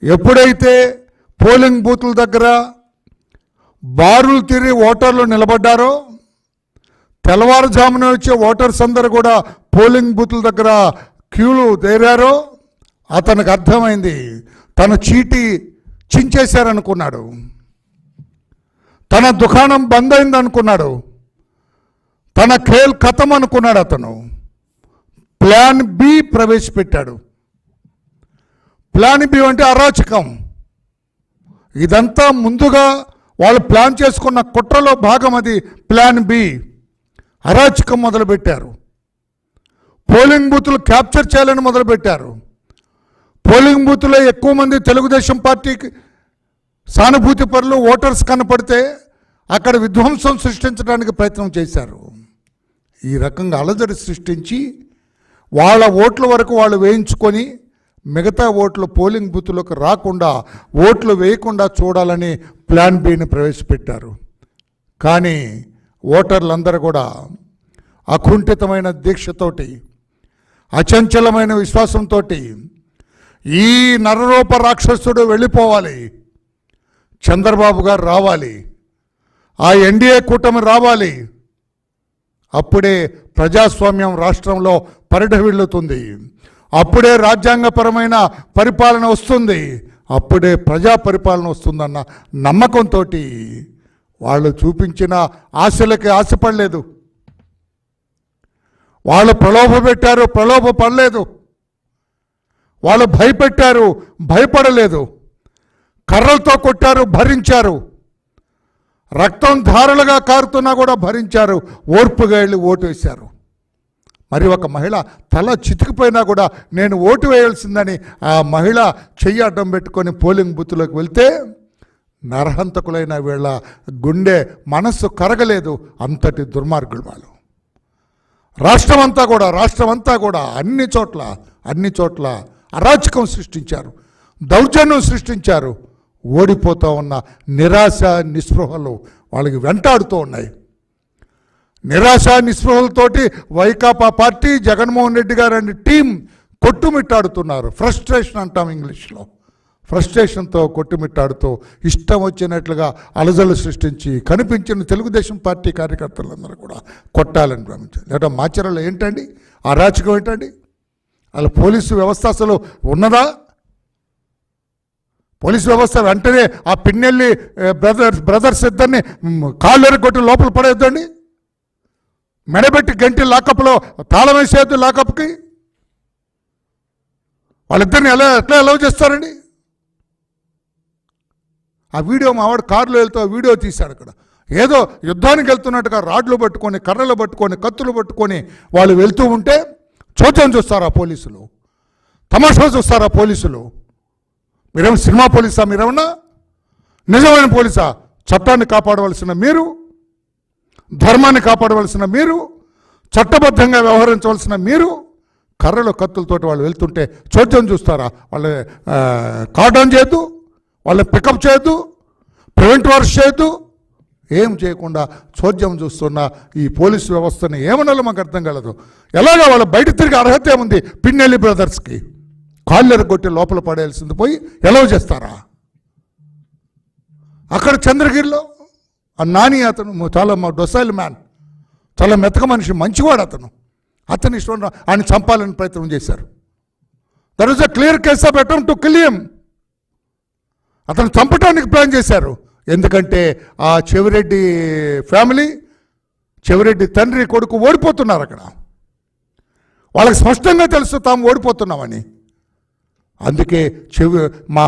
ఎప్పుడైతే పోలింగ్ బూతుల దగ్గర బారులు తీరి ఓటర్లు నిలబడ్డారో, తెల్లవారుజామున వచ్చే ఓటర్స్ అందరూ కూడా పోలింగ్ బూతుల దగ్గర క్యూలు చేరారో, అతనికి అర్థమైంది తన చీటీ చించేశారనుకున్నాడు, తన దుకాణం బంద్ అయింది అనుకున్నాడు, తన ఖేల్ ఖతం అనుకున్నాడు. అతను ప్లాన్ బి ప్రవేశపెట్టాడు. ప్లాన్ బి అంటే అరాచకం. ఇదంతా ముందుగా వాళ్ళు ప్లాన్ చేసుకున్న కుట్రలో భాగం. అది ప్లాన్ బి. అరాచకం మొదలుపెట్టారు. పోలింగ్ బూతులు క్యాప్చర్ చేయాలని మొదలుపెట్టారు. పోలింగ్ బూత్లో ఎక్కువ మంది తెలుగుదేశం పార్టీకి సానుభూతి పరులు ఓటర్స్ కనపడితే అక్కడ విధ్వంసం సృష్టించడానికి ప్రయత్నం చేశారు. ఈ రకంగా అలజడి సృష్టించి వాళ్ళ ఓట్ల వరకు వాళ్ళు వేయించుకొని మిగతా ఓట్లు పోలింగ్ బూత్లోకి రాకుండా, ఓట్లు వేయకుండా చూడాలని ప్లాన్ బిని ప్రవేశపెట్టారు. కానీ ఓటర్లందరూ కూడా అకుంఠితమైన దీక్షతోటి, అచంచలమైన విశ్వాసంతో ఈ నరరూప రాక్షసుడు వెళ్ళిపోవాలి, చంద్రబాబు గారు రావాలి, ఆ ఎన్డీఏ కూటమి రావాలి, అప్పుడే ప్రజాస్వామ్యం రాష్ట్రంలో పరిఢవిల్లుతుంది, అప్పుడే రాజ్యాంగపరమైన పరిపాలన వస్తుంది, అప్పుడే ప్రజా పరిపాలన వస్తుందన్న నమ్మకంతో వాళ్ళు చూపించిన ఆశలకి ఆశపడలేదు. వాళ్ళు ప్రలోభపెట్టారు, ప్రలోభపడలేదు. వాళ్ళు భయపెట్టారు, భయపడలేదు. కర్రలతో కొట్టారు, భరించారు. రక్తం ధారలుగా కారుతున్నా కూడా భరించారు. ఓర్పుగా వెళ్ళి ఓటు వేశారు. మరి ఒక మహిళ తల చితికిపోయినా కూడా నేను ఓటు వేయాల్సిందని ఆ మహిళ చెయ్యి అడ్డం పెట్టుకొని పోలింగ్ బూత్లోకి వెళ్తే నరహంతకులైన వీళ్ళ గుండె మనస్సు కరగలేదు. అంతటి దుర్మార్గులు వాళ్ళు. రాష్ట్రమంతా కూడా అన్ని చోట్ల అరాచకం సృష్టించారు, దౌర్జన్యం సృష్టించారు. ఓడిపోతూ ఉన్న నిరాశ నిస్పృహలు వాళ్ళకి వెంటాడుతూ ఉన్నాయి. నిరాశ నిస్పృహలతోటి వైకాపా పార్టీ, జగన్మోహన్ రెడ్డి గారు అనే టీం కొట్టుమిట్టాడుతున్నారు. ఫ్రస్ట్రేషన్ అంటాం ఇంగ్లీష్లో. ఫ్రస్ట్రేషన్తో కొట్టుమిట్టాడుతూ ఇష్టం వచ్చినట్లుగా అలజలు సృష్టించి కనిపించిన తెలుగుదేశం పార్టీ కార్యకర్తలందరూ కూడా కొట్టాలని భావించారు. లేదా మాచర్లలో ఏంటండి అరాచకం ఏంటండి? అలా పోలీసు వ్యవస్థ అసలు ఉన్నదా? పోలీసు వ్యవస్థ వెంటనే ఆ పిన్నెల్లి బ్రదర్స్ ఇద్దరిని కాళ్ళు కొట్టి లోపల పడేద్దండి, మెడబెట్టి గంటి లాకప్లో తాళం వేసేద్దు. లాకప్కి వాళ్ళిద్దరిని ఎట్లా అలవ్ చేస్తారండి? ఆ వీడియో మావాడు కారులో వెళ్తూ వీడియో తీశాడు. అక్కడ ఏదో యుద్ధానికి వెళ్తున్నట్టుగా రాడ్లు పట్టుకొని, కర్రలు పట్టుకొని, కత్తులు పట్టుకొని వాళ్ళు వెళ్తూ ఉంటే చోద్యం చూస్తారా పోలీసులు? తమాషా చూస్తారా పోలీసులు? మీరేమన్నా సినిమా పోలీసా? మీరేమన్నా నిజమైన పోలీసా? చట్టాన్ని కాపాడవలసిన మీరు, ధర్మాన్ని కాపాడవలసిన మీరు, చట్టబద్ధంగా వ్యవహరించవలసిన మీరు కర్రలు కత్తులతోటి వాళ్ళు వెళ్తుంటే చోద్యం చూస్తారా? వాళ్ళు కార్డన్ చేయొద్దు, వాళ్ళని పికప్ చేయొద్దు, ప్రివెంట్ వర్క్ చేయొద్దు, ఏం చేయకుండా చోద్యం చూస్తున్న ఈ పోలీసు వ్యవస్థని ఏమనాలో మాకు అర్థం కలదు. ఎలాగో వాళ్ళు బయట తిరిగి అర్హత ఏముంది? పిన్నెల్లి బ్రదర్స్కి కాళ్ళు కొట్టి లోపల పడేయాల్సింది పోయి ఎలవ్ చేస్తారా? అక్కడ చంద్రగిరిలో ఆ నాని అతను చాలా డొసైల్ మ్యాన్, చాలా మెతక మనిషి, మంచివాడు అతను ఇష్టం ఆయన చంపాలని ప్రయత్నం చేశారు. That is a clear case of attempt to kill him. అతను చంపడానికి ప్లాన్ చేశారు. ఎందుకంటే ఆ చెవిరెడ్డి ఫ్యామిలీ, చెవిరెడ్డి తండ్రి కొడుకు ఓడిపోతున్నారు. అక్కడ వాళ్ళకి స్పష్టంగా తెలుసు తాము ఓడిపోతున్నామని. అందుకే మా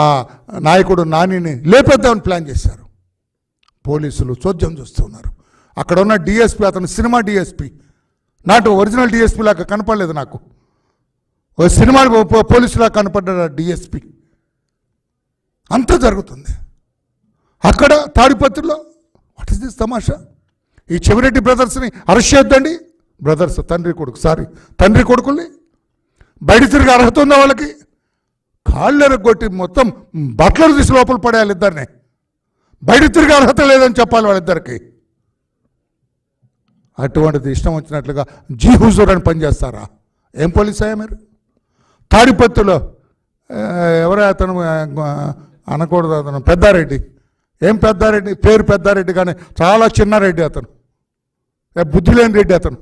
నాయకుడు నానిని లేపేద్దామని ప్లాన్ చేశారు. పోలీసులు చోద్యం చూస్తున్నారు. అక్కడ ఉన్న డిఎస్పీ అతను సినిమా డిఎస్పీ, నాటు ఒరిజినల్ డిఎస్పీ లాగా కనపడలేదు నాకు. ఓ సినిమా పోలీసులా కనపడ్డా డిఎస్పీ. అంతా జరుగుతుంది అక్కడ తాడిపత్రిలో. వాట్ ఇస్ దిస్ తమాషా? ఈ చెవిరెడ్డి బ్రదర్స్ని అరెస్ట్ చేద్దండి. బ్రదర్స్ తండ్రి కొడుకుల్ని బయట తిరిగి అర్హత ఉందా వాళ్ళకి? కాళ్ళు ఎరగొట్టి మొత్తం బట్టలు తీసి లోపల పడేయాలి ఇద్దరిని. బయట తిరిగి అర్హత లేదని చెప్పాలి వాళ్ళిద్దరికి. అటువంటిది ఇష్టం వచ్చినట్లుగా జీ హుజూర్ అని పనిచేస్తారా? ఏం పోలీస్ అయ్యా మీరు? తాడిపత్రిలో ఎవరే అతను అనకూడదు, అతను పెద్దారెడ్డి. ఏం పెద్దారెడ్డి? పేరు పెద్దారెడ్డి కానీ చాలా చిన్నారెడ్డి అతను, బుద్ధి లేని రెడ్డి అతను.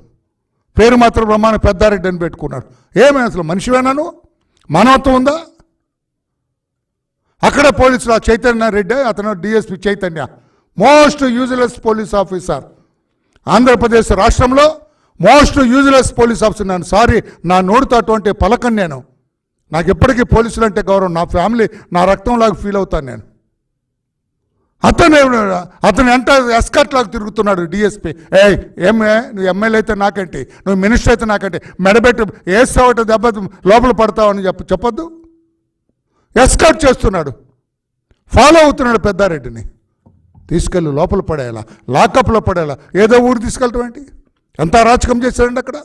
పేరు మాత్రం బ్రహ్మాండ పెద్దారెడ్డి అని పెట్టుకున్నాడు. ఏమే అసలు మనిషివేనా నువ్వు? మానవత్వం ఉందా? అక్కడ పోలీసులు ఆ చైతన్య రెడ్డి, అతను DSP Chaitanya, most useless police officer Andhra Pradesh రాష్ట్రంలో, మోస్ట్ యూజ్లెస్ పోలీస్ ఆఫీసర్. నేను సారీ, నా నోటితో అటువంటి పలకను నేను. నాకు ఎప్పటికీ పోలీసులు అంటే గౌరవం, నా ఫ్యామిలీ నా రక్తంలాగా ఫీల్ అవుతాను నేను. అతను ఎంత ఎస్కట్ లాగా తిరుగుతున్నాడు డిఎస్పీ. ఏమే నువ్వు ఎమ్మెల్యే అయితే నాకేంటి, నువ్వు మినిస్టర్ అయితే నాకేంటి, మెడబెట్టి వేస్తావట దెబ్బ లోపల పడతావు అని చెప్పొద్దు. ఎస్కట్ చేస్తున్నాడు, ఫాలో అవుతున్నాడు పెద్దారెడ్డిని. తీసుకెళ్ళి లోపల పడేయాలా, లాకప్లో పడేయాలా, ఏదో ఊరు తీసుకెళ్ళటం ఏంటి? ఎంత అరాచకం చేశాడండి అక్కడ,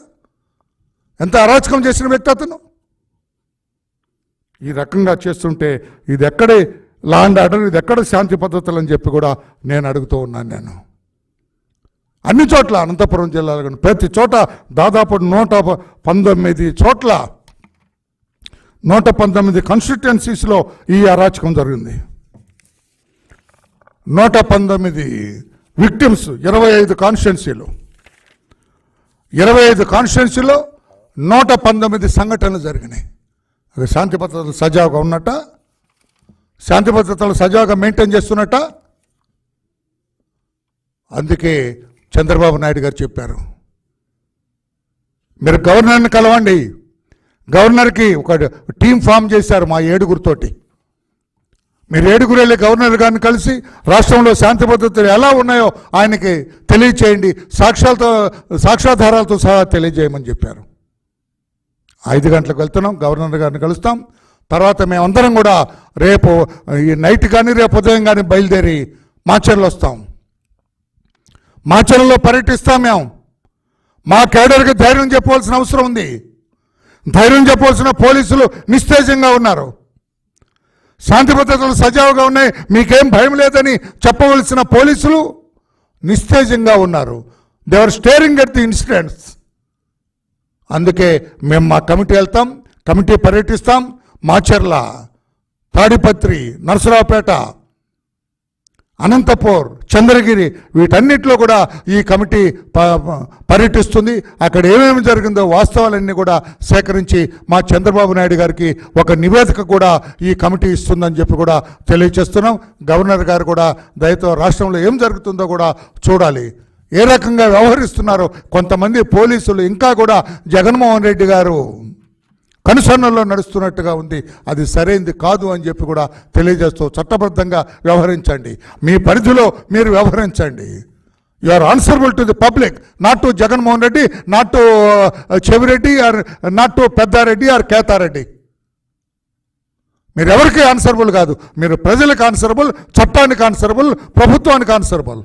ఎంత అరాచకం చేసిన వ్యక్తి అతను. ఈ రకంగా చేస్తుంటే ఇది ఎక్కడే లా అండ్ ఆర్డర్, ఇది ఎక్కడ శాంతి పద్ధతులు అని చెప్పి కూడా నేను అడుగుతూ ఉన్నాను. నేను అన్ని చోట్ల అనంతపురం జిల్లాలో కానీ ప్రతి చోట దాదాపు 119 చోట్ల 119 కాన్స్టిట్యుయెన్సీస్లో ఈ అరాచకం జరిగింది. 119 విక్టిమ్స్, 25 కాన్స్టిట్యుయెన్సీలు, 25 కాన్స్టిట్యుయెన్సీలో 119 సంఘటనలు జరిగినాయి. అది శాంతి భద్రతలు సజావుగా ఉన్నట్ట, శాంతి భద్రతలు సజావుగా మెయింటైన్ చేస్తున్నట్ట. అందుకే చంద్రబాబు నాయుడు గారు చెప్పారు, మీరు గవర్నర్ని కలవండి. గవర్నర్కి ఒక టీం ఫామ్ చేశారు మా 7గురితోటి. మీరు 7గురు వెళ్ళి గవర్నర్ గారిని కలిసి రాష్ట్రంలో శాంతి భద్రతలు ఎలా ఉన్నాయో ఆయనకి తెలియచేయండి, సాక్ష్యాధారాలతో సహా తెలియజేయమని చెప్పారు. 5 గంటలకు వెళ్తున్నాం, గవర్నర్ గారిని కలుస్తాం. తర్వాత మేమందరం కూడా రేపు ఈ నైట్ కానీ రేపు ఉదయం కానీ బయలుదేరి మాచర్లు వస్తాం. మాచర్లలో పర్యటిస్తాం. మేము మా కేడర్కి ధైర్యం చెప్పవలసిన అవసరం ఉంది. ధైర్యం చెప్పవలసిన పోలీసులు నిస్తేజంగా ఉన్నారు. శాంతి భద్రతలు సజావుగా ఉన్నాయి, మీకేం భయం లేదని చెప్పవలసిన పోలీసులు నిస్తేజంగా ఉన్నారు. They are staring at the incidents. అందుకే మేము మా కమిటీ వెళ్తాం, కమిటీ పర్యటిస్తాం. మాచర్ల, తాడిపత్రి, నరసరావుపేట, అనంతపూర్, చంద్రగిరి వీటన్నిటిలో కూడా ఈ కమిటీ పర్యటిస్తుంది. అక్కడ ఏమేమి జరిగిందో వాస్తవాలన్నీ కూడా సేకరించి మా చంద్రబాబు నాయుడు గారికి ఒక నివేదిక కూడా ఈ కమిటీ ఇస్తుందని చెప్పి కూడా తెలియజేస్తున్నాం. గవర్నర్ గారు కూడా దయతో రాష్ట్రంలో ఏం జరుగుతుందో కూడా చూడాలి, ఏ రకంగా వ్యవహరిస్తున్నారో. కొంతమంది పోలీసులు ఇంకా కూడా జగన్మోహన్ రెడ్డి గారు కనుసన్నల్లో నడుస్తున్నట్టుగా ఉంది. అది సరైనది కాదు అని చెప్పి కూడా తెలియజేస్తూ చట్టబద్ధంగా వ్యవహరించండి, మీ పరిధిలో మీరు వ్యవహరించండి. You are answerable to the public, not to Jaganmohan Reddy, not to Chevireddy, or not to Peddareddy or Kethireddy. మీరు ఎవరికి ఆన్సరబుల్ కాదు, మీరు ప్రజలకు ఆన్సరబుల్, చట్టానికి ఆన్సరబుల్, ప్రభుత్వానికి ఆన్సరబుల్.